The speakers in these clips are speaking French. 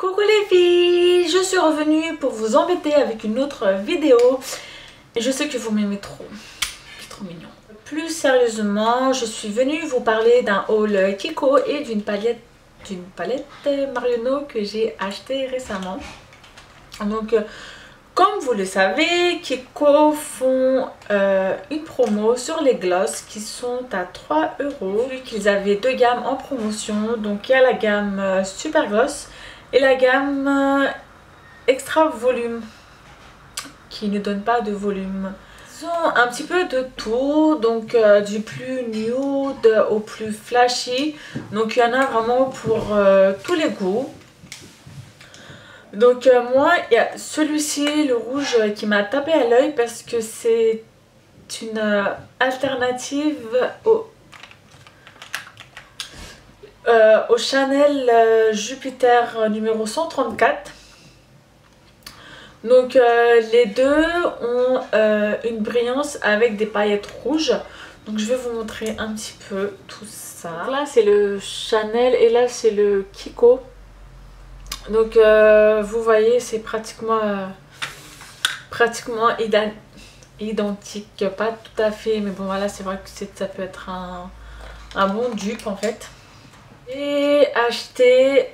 Coucou les filles, je suis revenue pour vous embêter avec une autre vidéo et je sais que vous m'aimez trop, c'est trop mignon. Plus sérieusement, je suis venue vous parler d'un haul Kiko et d'une palette Marionneau que j'ai acheté récemment. Donc comme vous le savez, Kiko font une promo sur les glosses qui sont à 3 €. Vu qu'ils avaient deux gammes en promotion, donc il y a la gamme Super Gloss et la gamme Extra Volume qui ne donne pas de volume. Ils ont un petit peu de tout, donc du plus nude au plus flashy. Donc il y en a vraiment pour tous les goûts. Donc moi, il y a celui-ci, le rouge, qui m'a tapé à l'œil parce que c'est une alternative au Chanel Jupiter numéro 134. Donc les deux ont une brillance avec des paillettes rouges. Donc je vais vous montrer un petit peu tout ça. Donc là c'est le Chanel et là c'est le Kiko. Donc vous voyez, c'est pratiquement identique, pas tout à fait, mais bon voilà, c'est vrai que ça peut être un bon dupe en fait. J'ai acheté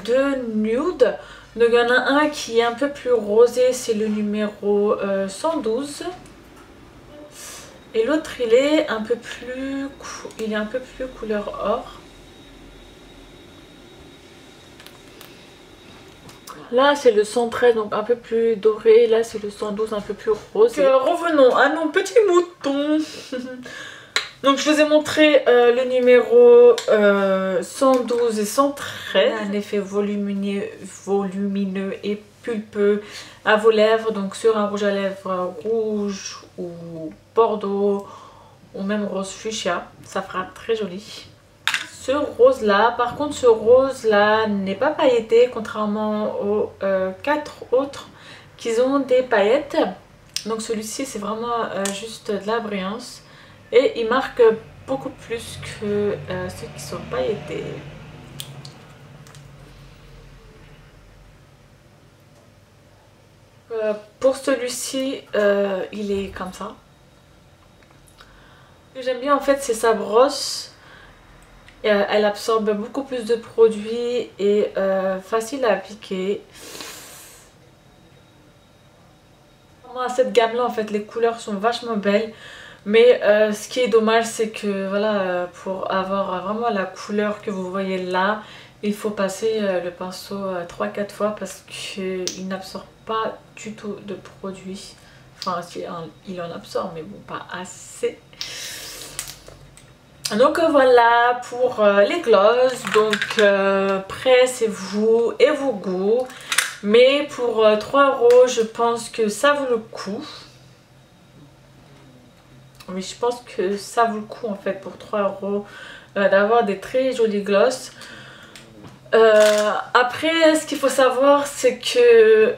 deux nudes. Donc il y en a un qui est un peu plus rosé, c'est le numéro 112. Et l'autre il est un peu plus couleur or. Là c'est le 113, donc un peu plus doré. Là c'est le 112, un peu plus rosé. Revenons à nos petits moutons. Donc je vous ai montré le numéro 112 et 113. Un effet volumineux et pulpeux à vos lèvres. Donc sur un rouge à lèvres rouge ou bordeaux ou même rose fuchsia. Ça fera très joli. Ce rose là, par contre ce rose là n'est pas pailleté contrairement aux 4 autres qui ont des paillettes. Donc celui-ci c'est vraiment juste de la brillance et il marque beaucoup plus que ceux qui sont pailletés. Pour celui-ci il est comme ça. Ce que j'aime bien en fait c'est sa brosse. Elle absorbe beaucoup plus de produits et facile à appliquer. À cette gamme là en fait les couleurs sont vachement belles, mais ce qui est dommage c'est que voilà, pour avoir vraiment la couleur que vous voyez là, il faut passer le pinceau 3-4 fois parce qu'il n'absorbe pas du tout de produits. Enfin il en absorbe mais bon, pas assez. Donc voilà pour les glosses. Donc après c'est vous et vos goûts. Mais pour 3 € je pense que ça vaut le coup. Oui, je pense que ça vaut le coup en fait pour 3 € d'avoir des très jolis glosses. Après ce qu'il faut savoir c'est que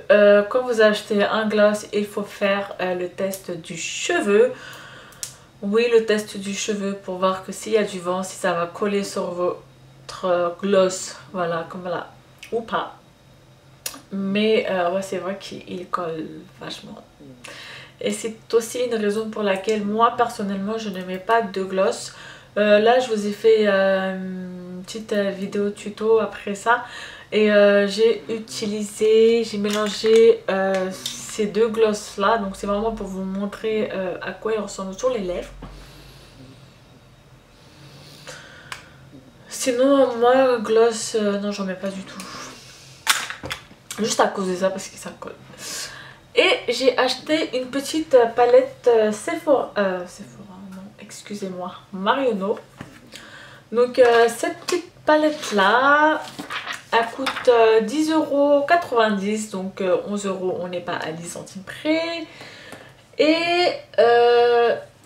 quand vous achetez un gloss il faut faire le test du cheveu. Oui, le test du cheveu pour voir que s'il y a du vent, si ça va coller sur votre gloss, voilà, comme là, ou pas. Mais ouais, c'est vrai qu'il colle vachement. Et c'est aussi une raison pour laquelle moi personnellement je ne mets pas de gloss. Là je vous ai fait une petite vidéo tuto après ça. Et j'ai mélangé ces deux glosses là. Donc c'est vraiment pour vous montrer à quoi ils ressemblent sur les lèvres. Sinon moi gloss, non j'en mets pas du tout. Juste à cause de ça parce que ça colle. Et j'ai acheté une petite palette Sephora, non, excusez-moi, Marionneau. Donc cette petite palette là, elle coûte 10,90 €, donc 11 €, on n'est pas à 10 centimes près. Et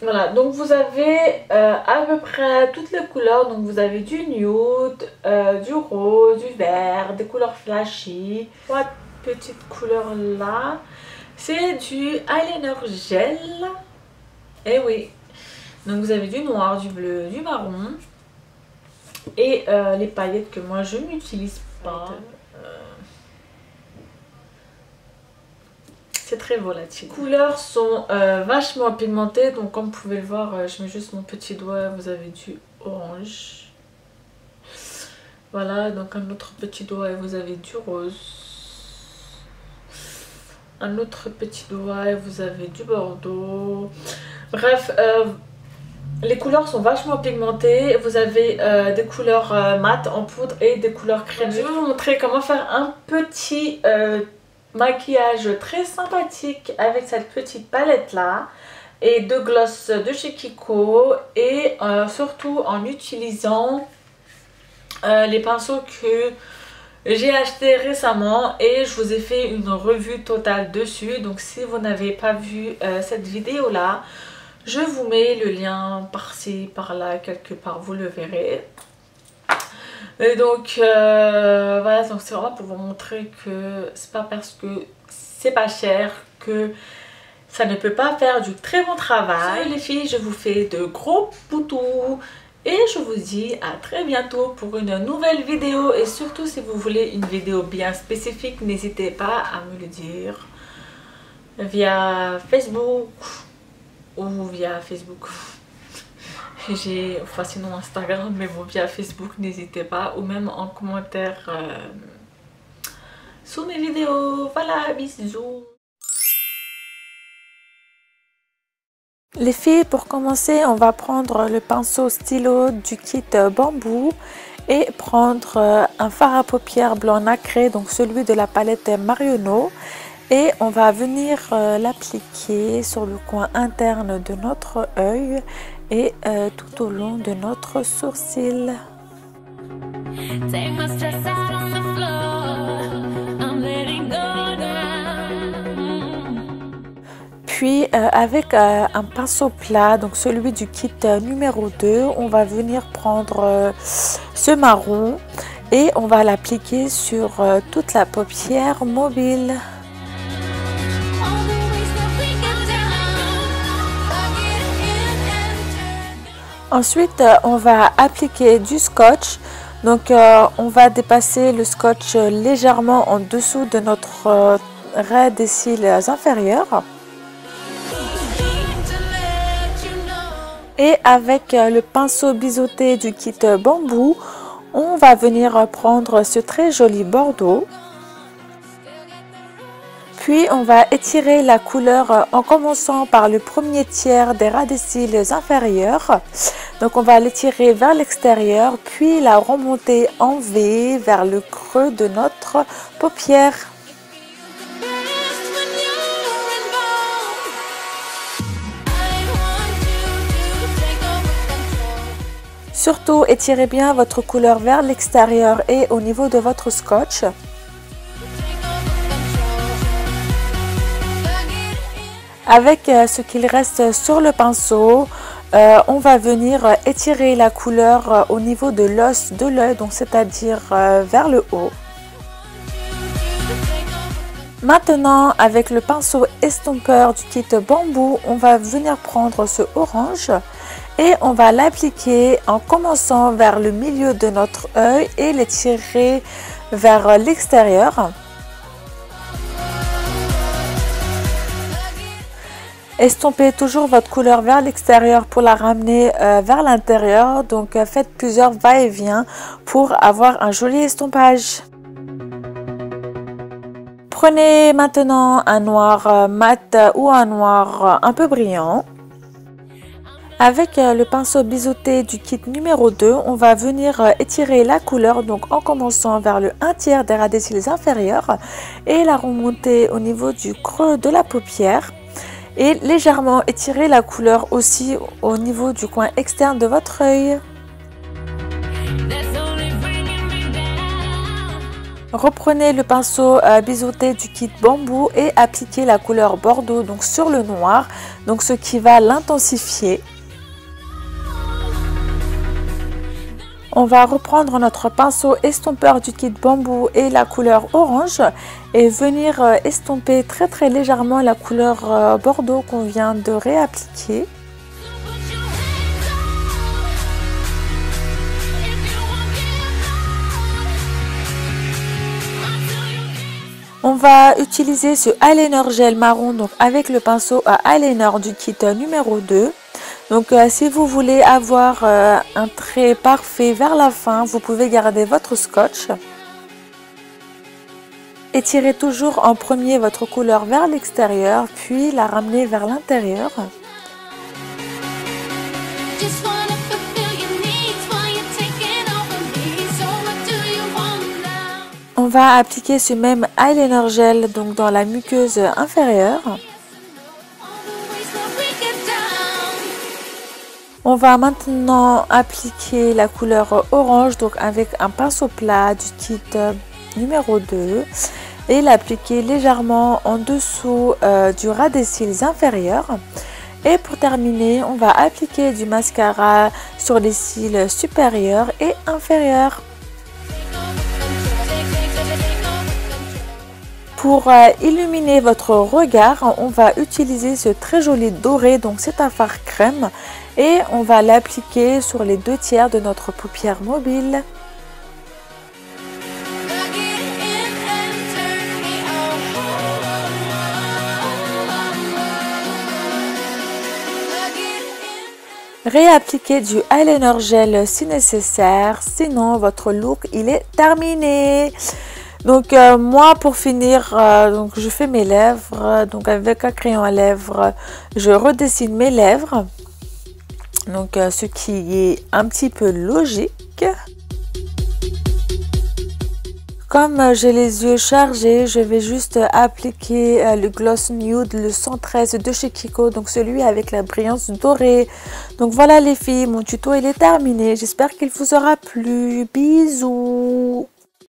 voilà, donc vous avez à peu près toutes les couleurs. Donc vous avez du nude, du rose, du vert, des couleurs flashy. 3 petites couleurs là. C'est du eyeliner gel. Et oui. Donc vous avez du noir, du bleu, du marron. Et les paillettes que moi je n'utilise pas. c'est très volatile. Les couleurs sont vachement pigmentées, donc comme vous pouvez le voir, je mets juste mon petit doigt, vous avez du orange. Voilà, donc un autre petit doigt et vous avez du rose. Un autre petit doigt et vous avez du bordeaux. Bref, les couleurs sont vachement pigmentées. Vous avez des couleurs mat en poudre et des couleurs crémeuses. Je vais vous montrer comment faire un petit maquillage très sympathique avec cette petite palette là. Et deux glosses de chez Kiko. Et surtout en utilisant les pinceaux que j'ai acheté récemment et je vous ai fait une revue totale dessus. Donc si vous n'avez pas vu cette vidéo là, je vous mets le lien par-ci, par-là, quelque part, vous le verrez. Et donc voilà, donc c'est vraiment pour vous montrer que c'est pas parce que c'est pas cher que ça ne peut pas faire du très bon travail. Les filles, je vous fais de gros poutous. Et je vous dis à très bientôt pour une nouvelle vidéo. Et surtout si vous voulez une vidéo bien spécifique, n'hésitez pas à me le dire via Facebook ou via Facebook. Enfin sinon Instagram, mais bon via Facebook, n'hésitez pas. Ou même en commentaire sous mes vidéos. Voilà, bisous. Les filles, pour commencer, on va prendre le pinceau stylo du kit bambou et prendre un fard à paupières blanc nacré, donc celui de la palette Marionneau. Et on va venir l'appliquer sur le coin interne de notre œil et tout au long de notre sourcil. Puis avec un pinceau plat, donc celui du kit numéro 2, on va venir prendre ce marron et on va l'appliquer sur toute la paupière mobile. Ensuite, on va appliquer du scotch. Donc on va dépasser le scotch légèrement en dessous de notre raie des cils inférieurs. Et avec le pinceau biseauté du kit bambou, on va venir prendre ce très joli bordeaux. Puis on va étirer la couleur en commençant par le premier tiers des ras des cils inférieurs. Donc on va l'étirer vers l'extérieur, puis la remonter en V vers le creux de notre paupière. Surtout, étirez bien votre couleur vers l'extérieur et au niveau de votre scotch. Avec ce qu'il reste sur le pinceau, on va venir étirer la couleur au niveau de l'os de l'œil, donc c'est-à-dire vers le haut. Maintenant, avec le pinceau estompeur du kit bambou, on va venir prendre ce orange et on va l'appliquer en commençant vers le milieu de notre œil et l'étirer vers l'extérieur. Estompez toujours votre couleur vers l'extérieur pour la ramener vers l'intérieur. Donc faites plusieurs va-et-vient pour avoir un joli estompage. Prenez maintenant un noir mat ou un noir un peu brillant. Avec le pinceau biseauté du kit numéro 2, on va venir étirer la couleur donc en commençant vers le 1/3 des ras des cils inférieurs et la remonter au niveau du creux de la paupière et légèrement étirer la couleur aussi au niveau du coin externe de votre œil. Reprenez le pinceau biseauté du kit bambou et appliquez la couleur bordeaux donc sur le noir, donc ce qui va l'intensifier. On va reprendre notre pinceau estompeur du kit bambou et la couleur orange et venir estomper très légèrement la couleur bordeaux qu'on vient de réappliquer. On va utiliser ce eyeliner gel marron donc avec le pinceau à eyeliner du kit numéro 2. Donc si vous voulez avoir un trait parfait vers la fin, vous pouvez garder votre scotch. Étirez toujours en premier votre couleur vers l'extérieur, puis la ramenez vers l'intérieur. On va appliquer ce même eyeliner gel donc dans la muqueuse inférieure. On va maintenant appliquer la couleur orange donc avec un pinceau plat du kit numéro 2 et l'appliquer légèrement en dessous du ras des cils inférieurs. Et pour terminer, on va appliquer du mascara sur les cils supérieurs et inférieurs. Pour illuminer votre regard, on va utiliser ce très joli doré, donc c'est un fard crème, et on va l'appliquer sur les 2/3 de notre paupière mobile. Réappliquez du eyeliner gel si nécessaire, sinon votre look il est terminé. Donc moi pour finir, donc je fais mes lèvres, donc avec un crayon à lèvres, je redessine mes lèvres, donc ce qui est un petit peu logique. Comme j'ai les yeux chargés, je vais juste appliquer le gloss nude, le 113 de chez Kiko, donc celui avec la brillance dorée. Donc voilà les filles, mon tuto il est terminé, j'espère qu'il vous aura plu, bisous.